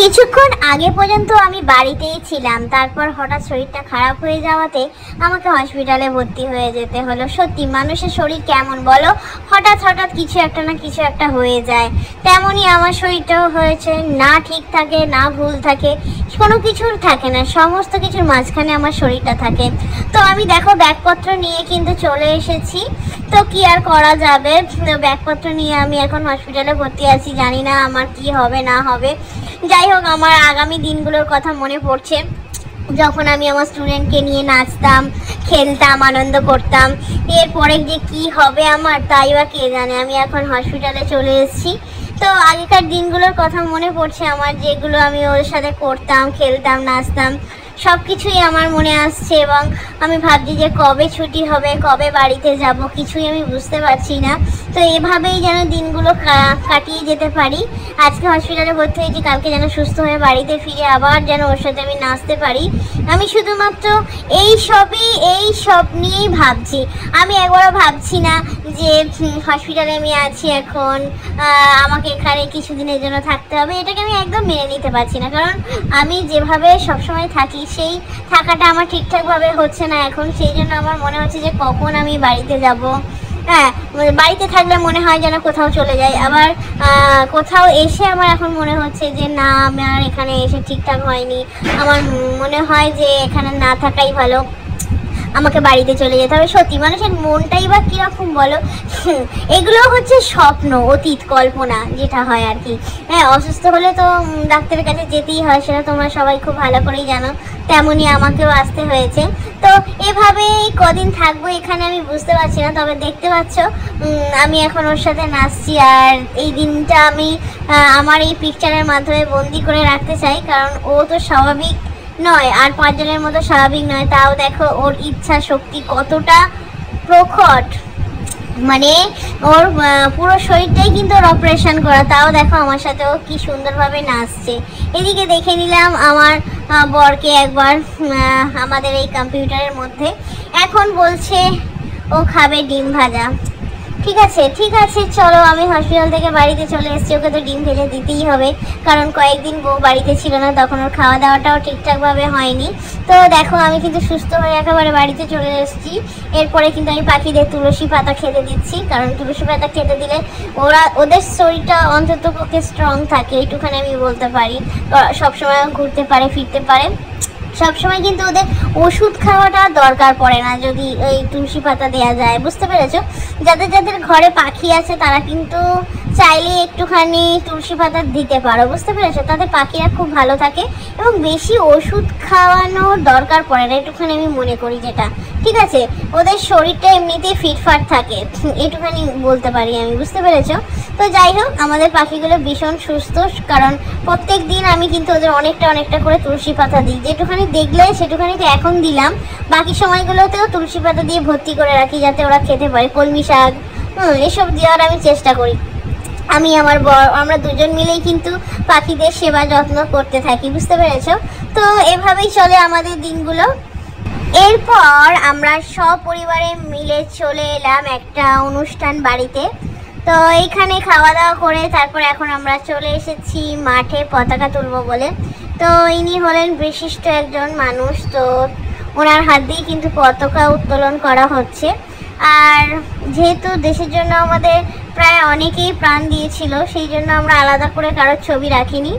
কিছুক্ষণ আগে পর্যন্ত আমি বাড়িতেই ছিলাম, তারপর হঠাৎ শরীরটা খারাপ হয়ে যাওয়াতে আমাকে হসপিটালে ভর্তি হয়ে যেতে হলো। সত্যি মানুষের শরীর কেমন বলো, হঠাৎ হঠাৎ কিছু একটা না কিছু একটা হয়ে যায়। তেমনই আমার শরীরটাও হয়েছে, না ঠিক থাকে না ভুল থাকে, কোনো কিছুর থাকে না, সমস্ত কিছুর মাঝখানে আমার শরীরটা থাকে। তো আমি দেখো ব্যাগপত্র নিয়ে কিন্তু চলে এসেছি। তো কি আর করা যাবে, ব্যাগপত্র নিয়ে আমি এখন হসপিটালে ভর্তি আছি। জানি না আমার কি হবে না হবে। যাই হোক, আমার আগামী দিনগুলোর কথা মনে পড়ছে, যখন আমি আমার স্টুডেন্টকে নিয়ে নাচতাম, খেলতাম, আনন্দ করতাম। এরপরে যে কি হবে আমার তাই বা কে জানে। আমি এখন হসপিটালে চলে এসেছি। তো আগেকার দিনগুলোর কথা মনে পড়ছে আমার, যেগুলো আমি ওর সাথে করতাম, খেলতাম, নাচতাম, সব কিছুই আমার মনে আসছে। এবং আমি ভাবছি যে কবে ছুটি হবে, কবে বাড়িতে যাব, কিছুই আমি বুঝতে পারছি না। তো এভাবেই যেন দিনগুলো কাটিয়ে যেতে পারি। আজকে হসপিটালে ভর্তি হয়েছি, কালকে যেন সুস্থ হয়ে বাড়িতে ফিরে আবার যেন ওর সাথে আমি নাচতে পারি। আমি শুধুমাত্র এই সব নিয়েই ভাবছি। আমি একবারও ভাবছি না যে হসপিটালে আমি আছি এখন, আমাকে এখানে কিছুদিনের জন্য থাকতে হবে। এটাকে আমি একদম মেনে নিতে পারছি না, কারণ আমি যেভাবে সবসময় থাকি সেই থাকাটা আমার ঠিকঠাকভাবে হচ্ছে না এখন। সেই জন্য আমার মনে হচ্ছে যে কখন আমি বাড়িতে যাব। হ্যাঁ, বাড়িতে থাকলে মনে হয় যেন কোথাও চলে যাই, আবার কোথাও এসে আমার এখন মনে হচ্ছে যে না, আমার এখানে এসে ঠিকঠাক হয়নি। আমার মনে হয় যে এখানে না থাকাই ভালো, আমাকে বাড়িতে চলে যেতে হবে। সত্যি মানুষের মনটাই বা কীরকম বলো। এগুলো হচ্ছে স্বপ্ন, অতীত, কল্পনা যেটা হয় আর কি। হ্যাঁ, অসুস্থ হলে তো ডাক্তারের কাছে যেতেই হয়, সেটা তোমরা সবাই খুব ভালো করেই জানো। তেমনই আমাকেও আসতে হয়েছে। তো এভাবেই কদিন থাকবো এখানে আমি বুঝতে পারছি না। তবে দেখতে পাচ্ছ আমি এখন ওর সাথে নাচছি, আর এই দিনটা আমি আমার এই পিকচারের মাধ্যমে বন্দি করে রাখতে চাই, কারণ ও তো স্বাভাবিক নয়, আর 5 জনের মতো স্বাভাবিক নয়। তাও দেখো ওর ইচ্ছা শক্তি কতটা প্রখর, মানে ওর পুরো শরীরটাই কিন্তু ওর অপারেশন করা। তাও দেখো আমার সাথে ও কি সুন্দরভাবে নাচছে। এদিকে দেখে নিলাম আমার বরকে একবার আমাদের এই কম্পিউটারের মধ্যে। এখন বলছে ও খাবে ডিম ভাজা। ঠিক আছে চলো, আমি হসপিটাল থেকে বাড়িতে চলে এসেছি। ওকে তো ডিম ভেজে দিতেই হবে, কারণ কয়েকদিন বউ বাড়িতে ছিল না, তখন ওর খাওয়া দাওয়াটাও ঠিকঠাকভাবে হয়নি। তো দেখো আমি কিন্তু সুস্থ হয়ে একেবারে বাড়িতে চলে এসেছি। এরপরে কিন্তু আমি পাখিদের তুলসী পাতা খেতে দিচ্ছি, কারণ তুলসী পাতা খেতে দিলে ওদের শরীরটা অন্তত পক্ষে স্ট্রং থাকে, এইটুখানি আমি বলতে পারি। সবসময় ঘুরতে পারে, ফিরতে পারে। সবসময় কিন্তু ওদের ওষুধ খাওয়াটা দরকার পড়ে না যদি ওই তুলসী পাতা দেওয়া যায়, বুঝতে পেরেছো? যাদের যাদের ঘরে পাখি আছে তারা কিন্তু চাইলে একটুখানি তুলসী পাতা দিতে পারো, বুঝতে পেরেছো? তাতে পাখিরা খুব ভালো থাকে এবং বেশি ওষুধ খাওয়ানোর দরকার পড়ে না, একটুখানি আমি মনে করি যেটা। ঠিক আছে, ওদের শরীরটা এমনিতেই ফিটফাট থাকে, একটুখানি বলতে পারি আমি, বুঝতে পেরেছো? তো যাই হোক, আমাদের পাখিগুলো ভীষণ সুস্থ, কারণ প্রত্যেক দিন আমি কিন্তু ওদের অনেকটা করে তুলসী পাতা দিই। যেটুখানি দেখলে সেটুখানি তো এখন দিলাম, বাকি সময়গুলোতেও তুলসী পাতা দিয়ে ভর্তি করে রাখি, যাতে ওরা খেতে পারে। কলমি শাক এসব দেওয়ার আমি চেষ্টা করি। আমি আমার বর, আমরা দুজন মিলেই কিন্তু পাখিদের সেবা যত্ন করতে থাকি, বুঝতে পেরেছো? তো এভাবেই চলে আমাদের দিনগুলো। এরপর আমরা সপরিবারে মিলে চলে এলাম একটা অনুষ্ঠান বাড়িতে। তো এইখানে খাওয়া দাওয়া করে তারপর এখন আমরা চলে এসেছি মাঠে পতাকা তুলবো বলে। তো ইনি হলেন বিশিষ্ট একজন মানুষ, তো ওনার হাত দিয়ে কিন্তু পতাকা উত্তোলন করা হচ্ছে। আর যেহেতু দেশের জন্য আমাদের প্রায় অনেকেই প্রাণ দিয়েছিল, সেই জন্য আমরা আলাদা করে কারোর ছবি রাখিনি।